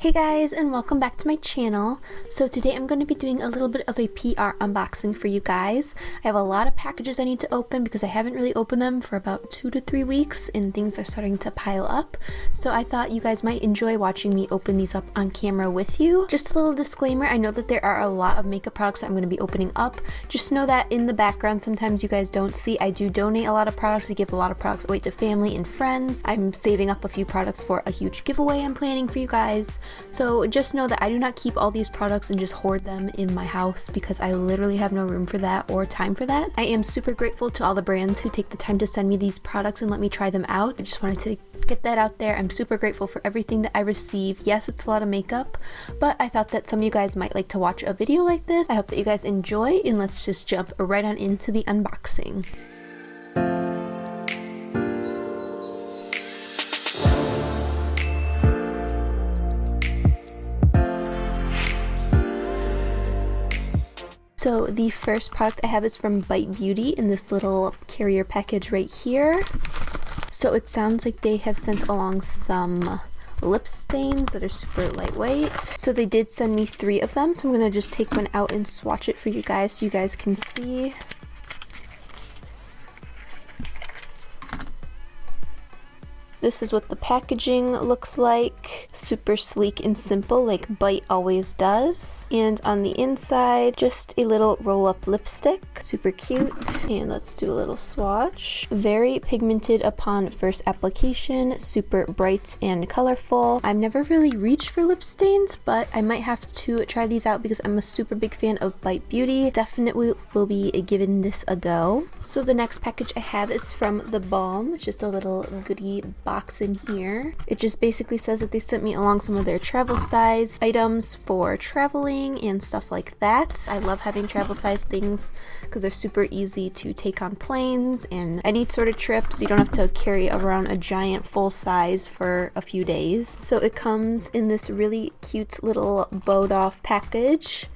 Hey guys, and welcome back to my channel. So today I'm going to be doing a little bit of a PR unboxing for you guys. I have a lot of packages I need to open because I haven't really opened them for about 2 to 3 weeks and things are starting to pile up. So I thought you guys might enjoy watching me open these up on camera with you. Just a little disclaimer, I know that there are a lot of makeup products that I'm going to be opening up. Just know that in the background sometimes you guys don't see, I do donate a lot of products. I give a lot of products away to family and friends. I'm saving up a few products for a huge giveaway I'm planning for you guys. So just know that I do not keep all these products and just hoard them in my house because I literally have no room for that or time for that. I am super grateful to all the brands who take the time to send me these products and let me try them out. I just wanted to get that out there. I'm super grateful for everything that I receive. Yes, it's a lot of makeup, but I thought that some of you guys might like to watch a video like this. I hope that you guys enjoy, and let's just jump right on into the unboxing. So the first product I have is from Bite Beauty in this little carrier package right here. So it sounds like they have sent along some lip stains that are super lightweight. So they did send me 3 of them, so I'm going to just take one out and swatch it for you guys so you guys can see. This is what the packaging looks like. Super sleek and simple like Bite always does. And on the inside, just a little roll-up lipstick. Super cute. And let's do a little swatch. Very pigmented upon first application. Super bright and colorful. I've never really reached for lip stains, but I might have to try these out because I'm a super big fan of Bite Beauty. Definitely will be giving this a go. So the next package I have is from the Balm. It's just a little goodie box in here. It just basically says that they sent me along some of their travel size items for traveling and stuff like that. I love having travel size things because they're super easy to take on planes and any sort of trips. You don't have to carry around a giant full size for a few days. So it comes in this really cute little bowed off package.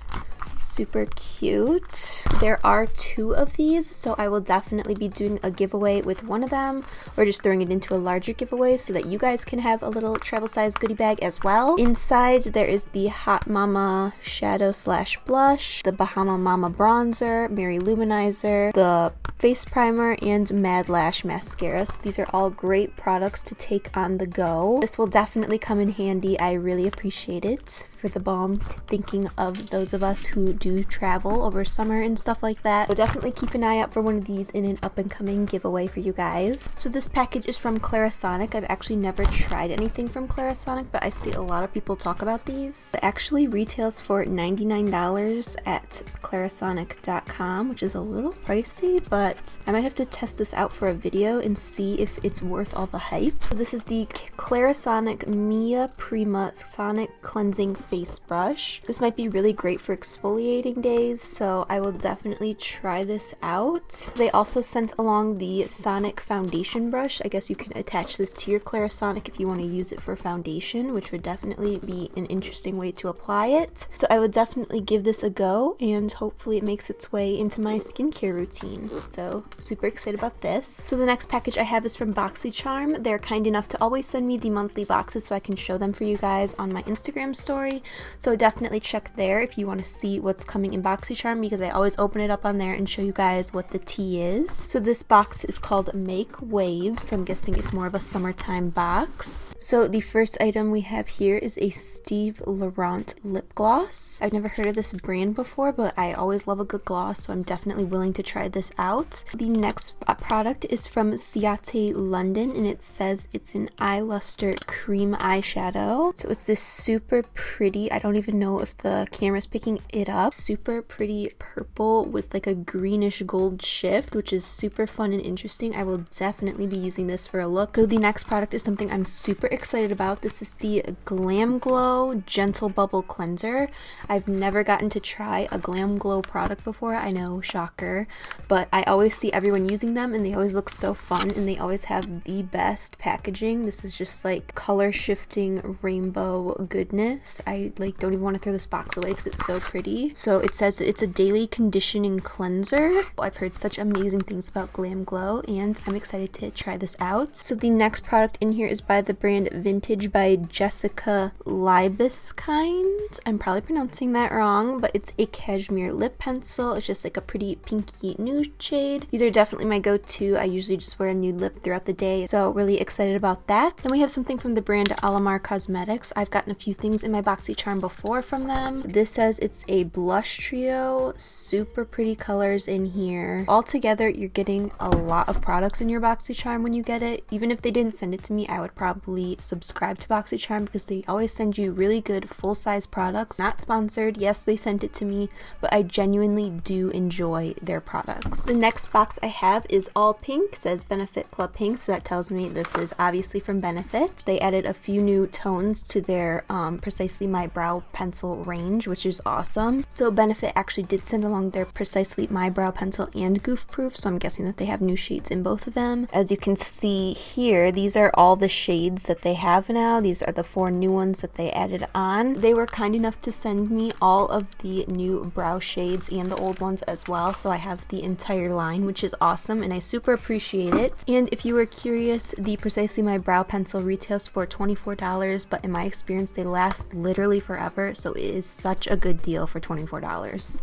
Super cute. There are 2 of these, so I will definitely be doing a giveaway with one of them or just throwing it into a larger giveaway so that you guys can have a little travel size goodie bag as well. Inside there is the Hot Mama shadow slash blush, the Bahama Mama bronzer, Mary Luminizer, the face primer, and Mad Lash mascara. So these are all great products to take on the go. This will definitely come in handy. I really appreciate it for the Balm, thinking of those of us who do travel over summer and stuff like that. So definitely keep an eye out for one of these in an up and coming giveaway for you guys. So this package is from Clarisonic. I've actually never tried anything from Clarisonic, but I see a lot of people talk about these. It actually retails for $99 at clarisonic.com, which is a little pricey, but I might have to test this out for a video and see if it's worth all the hype. So this is the Clarisonic Mia Prima Sonic Cleansing Face Brush. This might be really great for exfoliating days, so I will definitely try this out. They also sent along the Sonic Foundation Brush. I guess you can attach this to your Clarisonic if you want to use it for foundation, which would definitely be an interesting way to apply it. So I would definitely give this a go, and hopefully it makes its way into my skincare routine. So super excited about this. So the next package I have is from Boxycharm. They're kind enough to always send me the monthly boxes so I can show them for you guys on my Instagram story. So definitely check there if you want to see what's coming in Boxycharm, because I always open it up on there and show you guys what the tea is. So this box is called Make Waves, so I'm guessing it's more of a summertime box. So the first item we have here is a Steve Laurent lip gloss. I've never heard of this brand before, but I always love a good gloss, so I'm definitely willing to try this out. The next product is from Rimmel London, and it says it's an eye luster cream eyeshadow. So it's this super pretty, I don't even know if the camera's picking it up, super pretty purple with like a greenish gold shift, which is super fun and interesting. I will definitely be using this for a look. So the next product is something I'm super excited about. This is the Glam Glow Gentle Bubble Cleanser. I've never gotten to try a Glam Glow product before. I know, shocker, but I always see everyone using them and they always look so fun, and they always have the best packaging. This is just like color shifting rainbow goodness. I I like don't even want to throw this box away because it's so pretty. So it says that it's a daily conditioning cleanser. I've heard such amazing things about Glam Glow, and I'm excited to try this out. So the next product in here is by the brand Vintage by Jessica Libeskind. I'm probably pronouncing that wrong, but it's a cashmere lip pencil. It's just like a pretty pinky nude shade. These are definitely my go-to. I usually just wear a nude lip throughout the day, so really excited about that. Then we have something from the brand Alamar Cosmetics. I've gotten a few things in my Boxycharm before from them. This says it's a blush trio. Super pretty colors in here. Altogether, you're getting a lot of products in your Boxycharm when you get it. Even if they didn't send it to me, I would probably subscribe to Boxycharm because they always send you really good full-size products. Not sponsored. Yes, they sent it to me, but I genuinely do enjoy their products. The next box I have is all pink. It says Benefit Club Pink, so that tells me this is obviously from Benefit. They added a few new tones to their Precisely My Brow pencil range, which is awesome. So Benefit actually did send along their Precisely My Brow pencil and Goof Proof, so I'm guessing that they have new shades in both of them. As you can see here, these are all the shades that they have now. These are the 4 new ones that they added on. They were kind enough to send me all of the new brow shades and the old ones as well, so I have the entire line, which is awesome, and I super appreciate it. And if you were curious, the Precisely My Brow pencil retails for $24, but in my experience they last literally forever, so it is such a good deal for $24.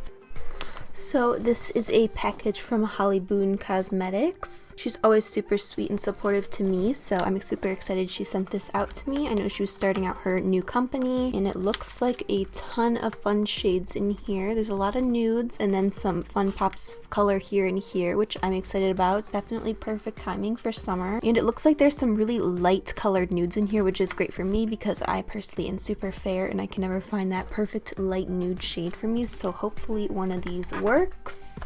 So this is a package from Holly Boon Cosmetics. She's always super sweet and supportive to me, so I'm super excited she sent this out to me. I know she was starting out her new company, and it looks like a ton of fun shades in here. There's a lot of nudes and then some fun pops of color here and here, which I'm excited about. Definitely perfect timing for summer. And it looks like there's some really light colored nudes in here, which is great for me because I personally am super fair and I can never find that perfect light nude shade for me, so hopefully one of these works.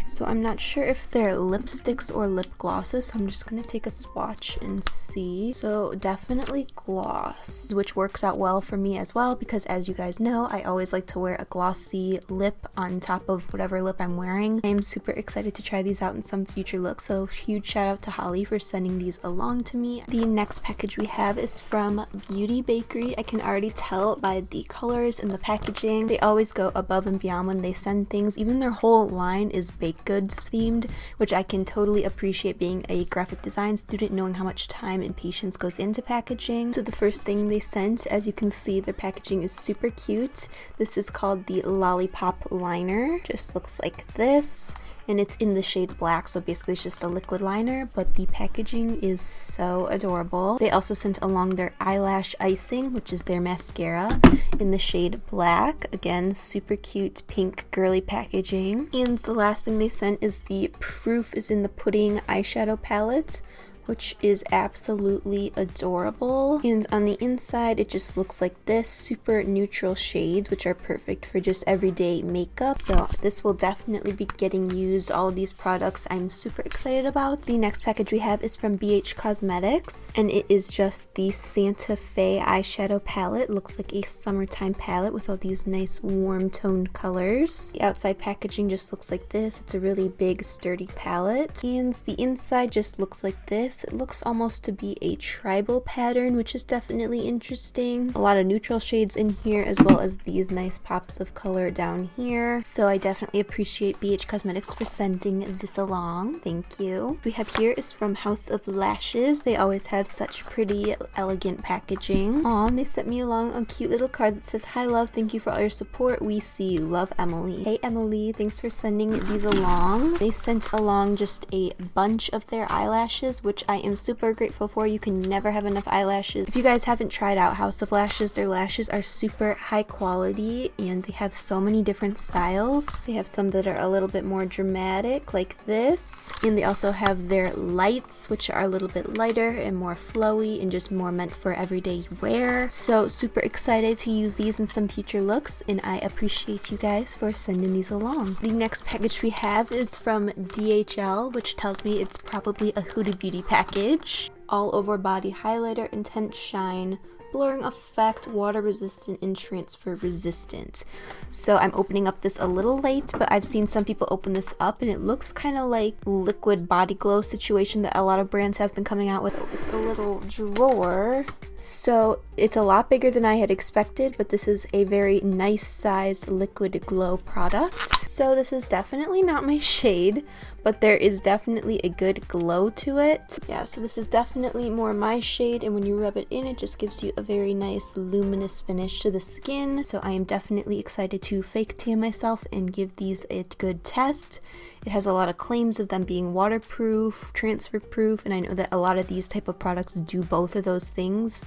So I'm not sure if they're lipsticks or lip glosses, so I'm just going to take a swatch and see. So definitely gloss, which works out well for me as well because, as you guys know, I always like to wear a glossy lip on top of whatever lip I'm wearing. I'm super excited to try these out in some future looks, so huge shout out to Holly for sending these along to me. The next package we have is from Beauty Bakery. I can already tell by the colors and the packaging. They always go above and beyond when they send things. Even their whole line is baked goods themed, which I can totally appreciate being a graphic design student, knowing how much time and patience goes into packaging. So the first thing they sent, as you can see, their packaging is super cute. This is called the Lollipop Liner. Just looks like this. And it's in the shade black, so basically it's just a liquid liner, but the packaging is so adorable. They also sent along their eyelash icing, which is their mascara, in the shade black. Again, super cute pink girly packaging. And the last thing they sent is the Proof is in the Pudding eyeshadow palette, which is absolutely adorable. And on the inside, it just looks like this, super neutral shades, which are perfect for just everyday makeup. So this will definitely be getting used. All of these products I'm super excited about. The next package we have is from BH Cosmetics, and it is just the Santa Fe eyeshadow palette. It looks like a summertime palette with all these nice warm toned colors. The outside packaging just looks like this. It's a really big, sturdy palette. And the inside just looks like this. It looks almost to be a tribal pattern, which is definitely interesting. A lot of neutral shades in here, as well as these nice pops of color down here. So I definitely appreciate BH Cosmetics for sending this along. Thank you. We have here is from House of Lashes. They always have such pretty, elegant packaging. Aw, and they sent me along a cute little card that says, "Hi love, thank you for all your support. We see you. Love, Emily." Hey Emily, thanks for sending these along. They sent along just a bunch of their eyelashes, which I am super grateful for. You can never have enough eyelashes. If you guys haven't tried out House of Lashes, their lashes are super high quality and they have so many different styles. They have some that are a little bit more dramatic like this, and they also have their lights, which are a little bit lighter and more flowy and just more meant for everyday wear. So super excited to use these in some future looks, and I appreciate you guys for sending these along. The next package we have is from DHL, which tells me it's probably a Huda Beauty package. All over body highlighter, intense shine, blurring effect, water resistant and transfer resistant. So I'm opening up this a little late, but I've seen some people open this up and it looks kind of like liquid body glow situation that a lot of brands have been coming out with. It's a little drawer, so it's a lot bigger than I had expected, but this is a very nice sized liquid glow product. So this is definitely not my shade, but there is definitely a good glow to it. Yeah, so this is definitely more my shade, and when you rub it in, it just gives you a very nice luminous finish to the skin. So I am definitely excited to fake tan myself and give these a good test. It has a lot of claims of them being waterproof, transfer proof, and I know that a lot of these type of products do both of those things.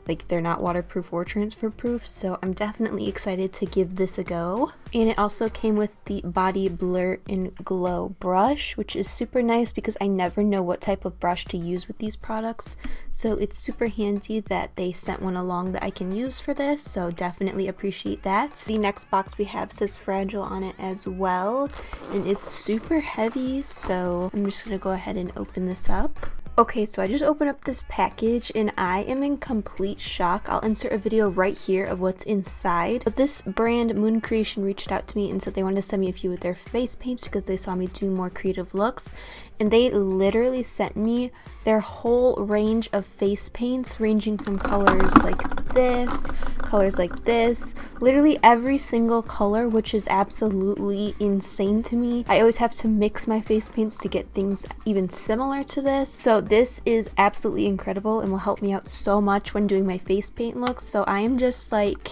Like, they're not waterproof or transfer proof, so I'm definitely excited to give this a go. And it also came with the Body Blur and Glow brush, which is super nice because I never know what type of brush to use with these products. So it's super handy that they sent one along that I can use for this, so definitely appreciate that. The next box we have says Fragile on it as well, and it's super heavy, so I'm just gonna go ahead and open this up. Okay, so I just opened up this package and I am in complete shock. I'll insert a video right here of what's inside. But this brand, Moon Creation, reached out to me and said they wanted to send me a few of their face paints because they saw me do more creative looks. And they literally sent me their whole range of face paints, ranging from colors like this, colors like this, literally every single color, which is absolutely insane to me. I always have to mix my face paints to get things even similar to this. So this is absolutely incredible and will help me out so much when doing my face paint looks. So I am just like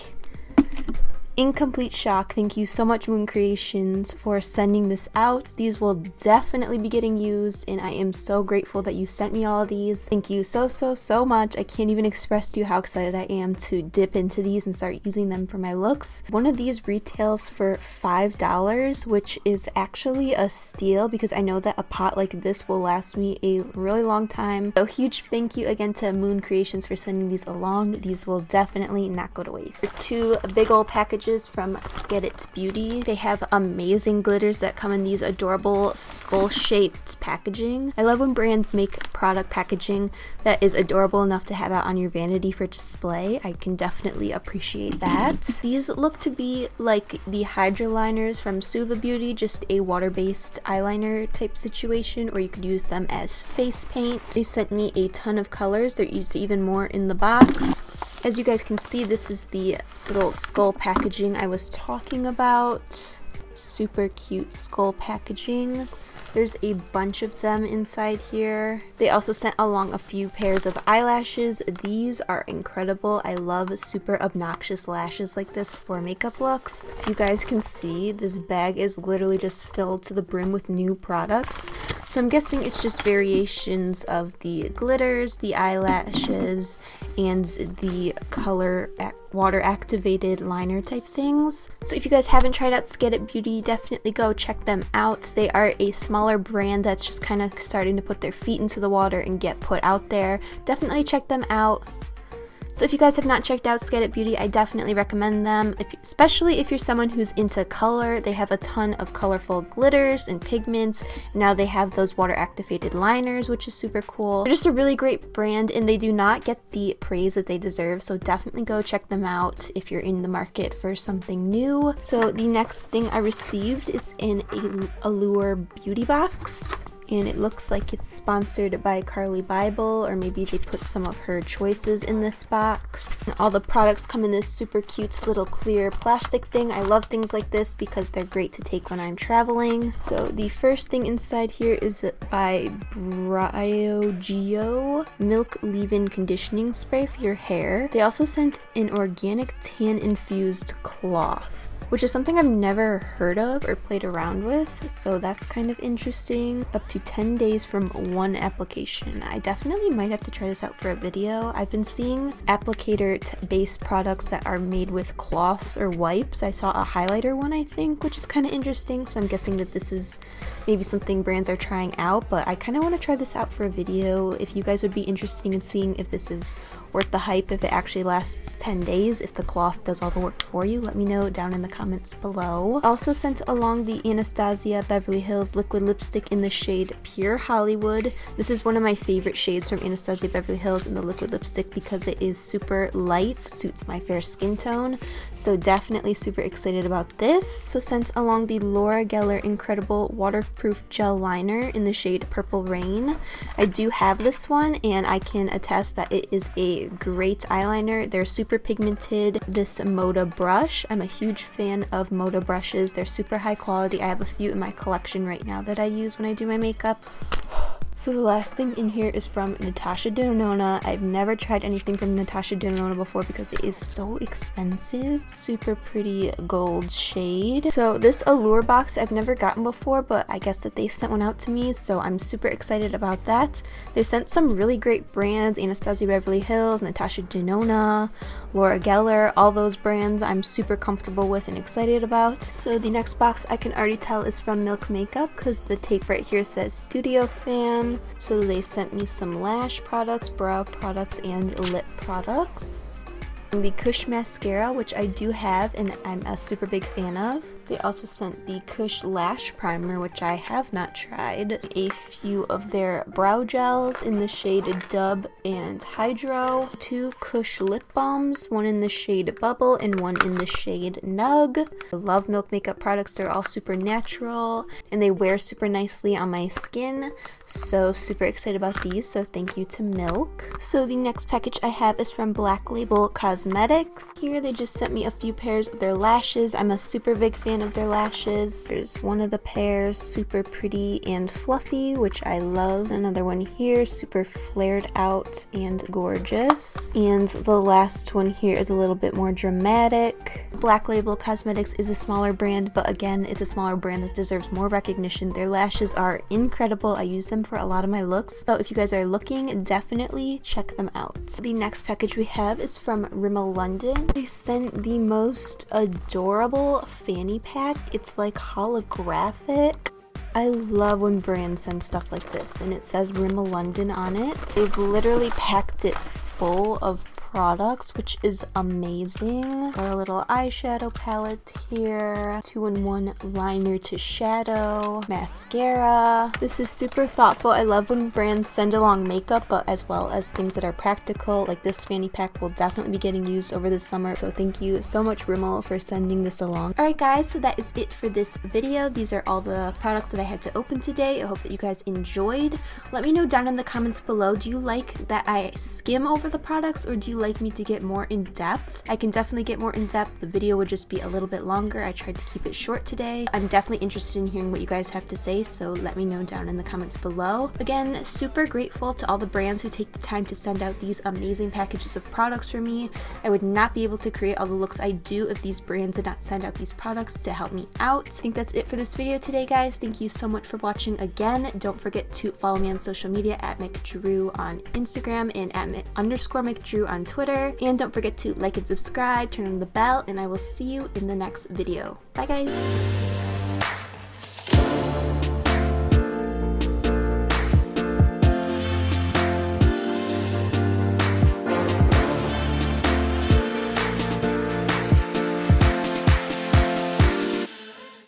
in complete shock. Thank you so much, Moon Creations, for sending this out. These will definitely be getting used, and I am so grateful that you sent me all of these. Thank you so much. I can't even express to you how excited I am to dip into these and start using them for my looks. One of these retails for $5, which is actually a steal because I know that a pot like this will last me a really long time. So huge thank you again to Moon Creations for sending these along. These will definitely not go to waste. The two big old packages from Get It Beauty. They have amazing glitters that come in these adorable skull-shaped packaging. I love when brands make product packaging that is adorable enough to have out on your vanity for display. I can definitely appreciate that. These look to be like the Hydra liners from Suuuper Beauty, just a water-based eyeliner type situation, or you could use them as face paint. They sent me a ton of colors. There's even more in the box. As you guys can see, this is the little skull packaging I was talking about. Super cute skull packaging. There's a bunch of them inside here. They also sent along a few pairs of eyelashes. These are incredible. I love super obnoxious lashes like this for makeup looks. If you guys can see, this bag is literally just filled to the brim with new products. So I'm guessing it's just variations of the glitters, the eyelashes, and the color water activated liner type things. So if you guys haven't tried out Get It Beauty, definitely go check them out. They are a smaller brand that's just kind of starting to put their feet into the water and get put out there. Definitely check them out. So if you guys have not checked out Get It Beauty, I definitely recommend them, especially if you're someone who's into color. They have a ton of colorful glitters and pigments. Now they have those water activated liners, which is super cool. They're just a really great brand, and they do not get the praise that they deserve, so definitely go check them out if you're in the market for something new. So the next thing I received is in a Allure beauty box. And it looks like it's sponsored by Carly Bible, or maybe they put some of her choices in this box. All the products come in this super cute little clear plastic thing. I love things like this because they're great to take when I'm traveling. So the first thing inside here is by Briogeo Milk Leave-In Conditioning Spray for your hair. They also sent an organic tan infused cloth, which is something I've never heard of or played around with, so that's kind of interesting. Up to 10 days from one application. I definitely might have to try this out for a video. I've been seeing applicator-based products that are made with cloths or wipes. I saw a highlighter one, I think, which is kind of interesting, so I'm guessing that this is maybe something brands are trying out, but I kind of want to try this out for a video. If you guys would be interested in seeing if this is worth the hype, if it actually lasts 10 days, if the cloth does all the work for you, let me know down in the comments comments below. Also sent along the Anastasia Beverly Hills liquid lipstick in the shade Pure Hollywood. This is one of my favorite shades from Anastasia Beverly Hills in the liquid lipstick because it is super light, suits my fair skin tone, so definitely super excited about this. So sent along the Laura Geller Incredible Waterproof Gel Liner in the shade Purple Rain. I do have this one and I can attest that it is a great eyeliner. They're super pigmented. This Moda brush, I'm a huge fan of Moda brushes. They're super high quality. I have a few in my collection right now that I use when I do my makeup. So the last thing in here is from Natasha Denona. I've never tried anything from Natasha Denona before because it is so expensive. Super pretty gold shade. So this Allure box I've never gotten before, but I guess that they sent one out to me, so I'm super excited about that. They sent some really great brands, Anastasia Beverly Hills, Natasha Denona, Laura Geller, all those brands I'm super comfortable with and excited about. So the next box I can already tell is from Milk Makeup because the tape right here says Studio Fan. So they sent me some lash products, brow products, and lip products. The Kush mascara, which I do have and I'm a super big fan of. They also sent the Kush lash primer, which I have not tried. A few of their brow gels in the shade Dub and Hydro. 2 Kush lip balms, one in the shade Bubble and one in the shade Nug. I love Milk Makeup products. They're all super natural and they wear super nicely on my skin. So super excited about these, so thank you to Milk. So the next package I have is from Black Label Cosmetics. Here they just sent me a few pairs of their lashes. I'm a super big fan of their lashes. There's one of the pairs, super pretty and fluffy, which I love. Another one here, super flared out and gorgeous. And the last one here is a little bit more dramatic. Black Label Cosmetics is a smaller brand, but again, it's a smaller brand that deserves more recognition. Their lashes are incredible. I use them for a lot of my looks, so if you guys are looking, definitely check them out. The next package we have is from Rimmel London. They sent the most adorable fanny pack. It's like holographic. I love when brands send stuff like this and it says Rimmel London on it. They've literally packed it full of products, which is amazing. Got a little eyeshadow palette here, 2-in-1 liner to shadow, mascara. This is super thoughtful. I love when brands send along makeup, but as well as things that are practical. Like this fanny pack will definitely be getting used over the summer, so thank you so much Rimmel for sending this along. Alright guys, so that is it for this video. These are all the products that I had to open today. I hope that you guys enjoyed. Let me know down in the comments below, do you like that I skim over the products or do you like me to get more in depth? I can definitely get more in depth. The video would just be a little bit longer. I tried to keep it short today. I'm definitely interested in hearing what you guys have to say, so let me know down in the comments below. Again, super grateful to all the brands who take the time to send out these amazing packages of products for me. I would not be able to create all the looks I do if these brands did not send out these products to help me out. I think that's it for this video today, guys. Thank you so much for watching again. Don't forget to follow me on social media at mcdrew on Instagram and at _mcdrew on Twitter. And don't forget to like and subscribe, turn on the bell, and I will see you in the next video. Bye guys!